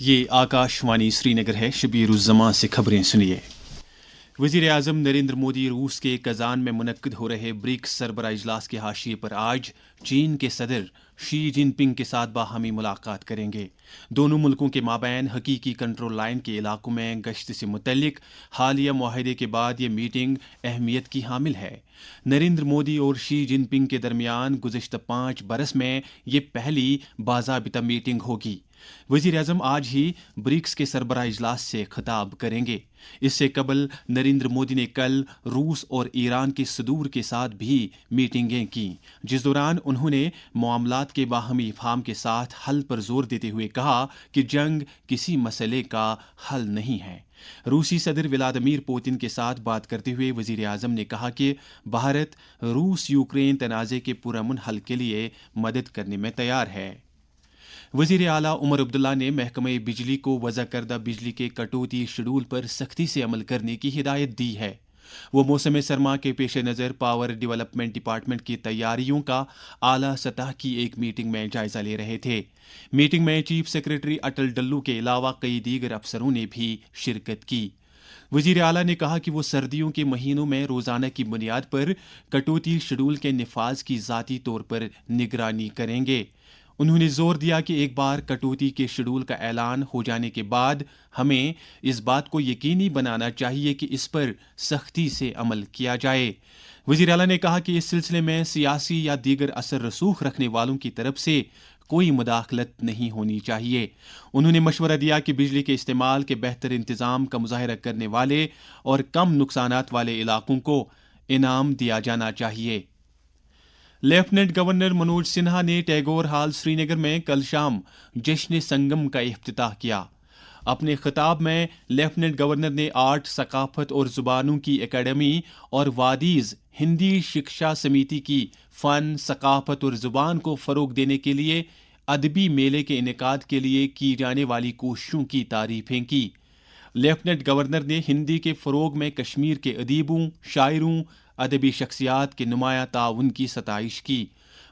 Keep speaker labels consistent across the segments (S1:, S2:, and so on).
S1: ये आकाशवाणी श्रीनगर है। शबीर उज़ ज़मां से खबरें सुनिए। वज़ीर आज़म नरेंद्र मोदी रूस के कज़ान में मुनक्किद हो रहे ब्रिक्स सरबराह इजलास के हाशिए पर आज चीन के सदर शी जिनपिंग के साथ बाहमी मुलाकात करेंगे। दोनों मुल्कों के माबैन हकीकी कंट्रोल लाइन के इलाकों में गश्त से मुतल्लिक हालिया मुआहदे के बाद ये मीटिंग अहमियत की हामिल है। नरेंद्र मोदी और शी जिनपिंग के दरमियान गुज़िश्ता 5 बरस में ये पहली बाज़ाबिता मीटिंग होगी। वज़ीर आज़म आज ही ब्रिक्स के सरबराह इजलास से खिताब करेंगे। इससे कबल नरेंद्र मोदी ने कल रूस और ईरान के सदूर के साथ भी मीटिंगें की, जिस दौरान उन्होंने मामलात के बाहमी इफ़हाम के साथ हल पर जोर देते हुए कहा कि जंग किसी मसले का हल नहीं है। रूसी सदर व्लादिमीर पुतिन के साथ बात करते हुए वज़ीर आज़म ने कहा कि भारत रूस यूक्रेन तनाज़े के पुरअमन हल के लिए मदद करने में तैयार है। वज़ीर आला उमर अब्दुल्ला ने महकमे बिजली को वज़ा करदा बिजली के कटौती शेड्यूल पर सख्ती से अमल करने की हिदायत दी है। वो मौसम सरमा के पेश नज़र पावर डेवलपमेंट डिपार्टमेंट की तैयारियों का आला सतह की एक मीटिंग में जायजा ले रहे थे। मीटिंग में चीफ सेक्रेटरी अटल डल्लू के अलावा कई दीगर अफसरों ने भी शिरकत की। वज़ीर आला ने कहा कि वो सर्दियों के महीनों में रोज़ाना की बुनियाद पर कटौती शेड्यूल के निफाज की ज़ाती तौर पर निगरानी करेंगे। उन्होंने जोर दिया कि एक बार कटौती के शेड्यूल का ऐलान हो जाने के बाद हमें इस बात को यकीनी बनाना चाहिए कि इस पर सख्ती से अमल किया जाए। वज़ीर आला ने कहा कि इस सिलसिले में सियासी या दीगर असर रसूख रखने वालों की तरफ से कोई मुदाखलत नहीं होनी चाहिए। उन्होंने मशवरा दिया कि बिजली के इस्तेमाल के बेहतर इंतज़ाम का मुज़ाहरा करने वाले और कम नुकसानात वाले इलाकों को इनाम दिया जाना चाहिए। लेफ्टिनेंट गवर्नर मनोज सिन्हा ने टैगोर हॉल श्रीनगर में कल शाम जश्न संगम का इफ्तिताह किया। अपने खिताब में लेफ्टिनेंट गवर्नर ने आर्ट, सकाफत और ज़ुबानों की एकेडमी और वादीज़ हिंदी शिक्षा समिति की फ़न, सकाफत और ज़ुबान को फ़रोग देने के लिए अदबी मेले के इनेकाद के लिए की जाने वाली कोशिशों की तारीफ़ें की। लेफ्टिनेंट गवर्नर ने हिंदी के फ़रोग में कश्मीर के अदीबों, शायरों, अदबी शख्सियात के नुमाया ताउन की सताइश की।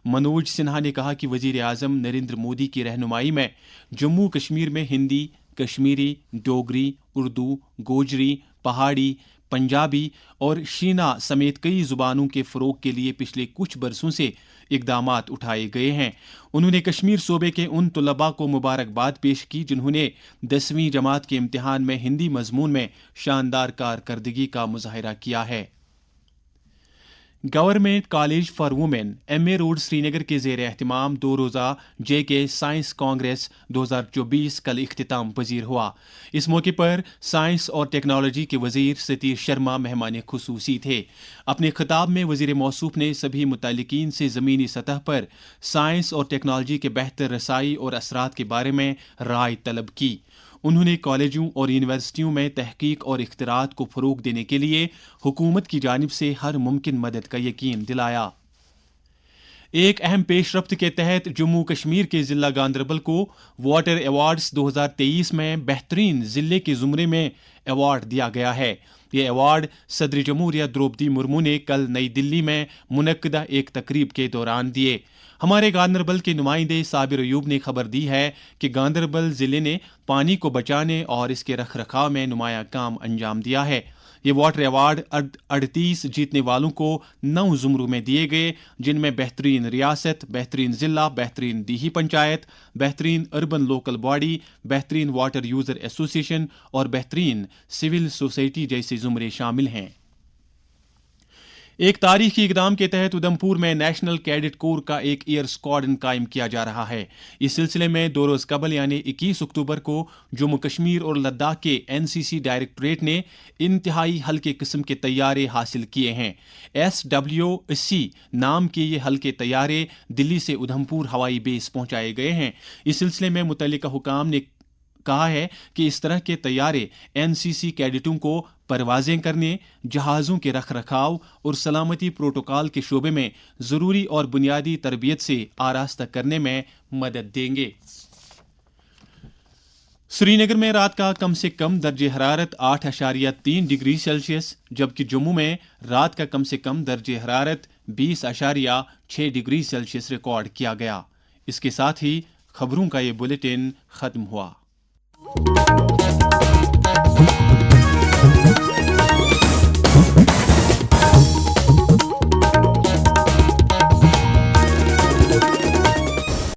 S1: मनोज सिन्हा ने कहा कि वज़ीर आज़म नरेंद्र मोदी की रहनुमाई में जम्मू कश्मीर में हिंदी, कश्मीरी, डोगरी, उर्दू, गोजरी, पहाड़ी, पंजाबी और शीना समेत कई ज़ुबानों के फ़रोग के लिए पिछले कुछ बरसों से इक़दामात उठाए गए हैं। उन्होंने कश्मीर सूबे के उन तलबा को मुबारकबाद पेश की जिन्होंने 10वीं जमात के इम्तिहान में हिंदी मजमून में शानदार कारकर्दगी का मुज़ाहिरा किया है। Government college for women MA road Srinagar के ज़ेर एहतिमाम 2 रोज़ा JK साइंस कांग्रेस 2024 कल इख्तिताम पजीर हुआ। इस मौके पर साइंस और टेक्नोलॉजी के वज़ीर सतीश शर्मा मेहमान खुसूसी थे। अपने खिताब में वज़ीर मौसूफ ने सभी मुतल्लिकीन से ज़मीनी सतह पर साइंस और टेक्नोलॉजी के बेहतर रसाई और असरात के बारे में राय तलब की। उन्होंने कॉलेजों और यूनिवर्सिटियों में तहकीक और इख्तिरात को फ़रोग देने के लिए हुकूमत की जानिब से हर मुमकिन मदद का यकीन दिलाया। एक अहम पेशरफ्त के तहत जम्मू कश्मीर के ज़िला गांदरबल को वाटर अवार्ड्स 2023 में बेहतरीन ज़िले के ज़ुमरे में अवार्ड दिया गया है। ये अवार्ड सदर जमहूरिया द्रौपदी मुर्मू ने कल नई दिल्ली में मुनक्किदा एक तकरीब के दौरान दिए। हमारे गांदरबल के नुमाइंदे साबिर अयूब ने खबर दी है कि गांदरबल ज़िले ने पानी को बचाने और इसके रख रखाव में नुमाया काम अंजाम दिया है। ये वाटर अवार्ड 38 जीतने वालों को 9 ज़ुमरों में दिए गए, जिनमें बेहतरीन रियासत, बेहतरीन ज़िला, बेहतरीन दीही पंचायत, बेहतरीन अर्बन लोकल बॉडी, बेहतरीन वाटर यूज़र एसोसिएशन और बेहतरीन सिविल सोसाइटी जैसे ज़ुमरे शामिल हैं। एक तारीखी इकदाम के तहत उधमपुर में नेशनल कैडेट कोर का एक एयर स्क्वाड्रन कायम किया जा रहा है। इस सिलसिले में 2 रोज़ कबल यानी 21 अक्टूबर को जम्मू कश्मीर और लद्दाख के NCC डायरेक्टरेट ने इंतहाई हल्के किस्म के तैयारे हासिल किए हैं। SW-80 नाम के ये हल्के तैयारे दिल्ली से उधमपुर हवाई बेस पहुंचाए गए हैं। इस सिलसिले में मुतल्लिका हुकाम ने कहा है कि इस तरह के तैयारे NCC कैडेटों को परवाजें करने, जहाज़ों के रख रखाव और सलामती प्रोटोकॉल के शोबे में ज़रूरी और बुनियादी तरबियत से आरास्ता करने में मदद देंगे। श्रीनगर में रात का कम से कम दर्जे हरारत 8.3 डिग्री सेल्सियस, जबकि जम्मू में रात का कम से कम दर्जे हरारत 20.6 डिग्री सेल्सियस रिकॉर्ड किया गया। इसके साथ ही खबरों का ये बुलेटिन खत्म हुआ।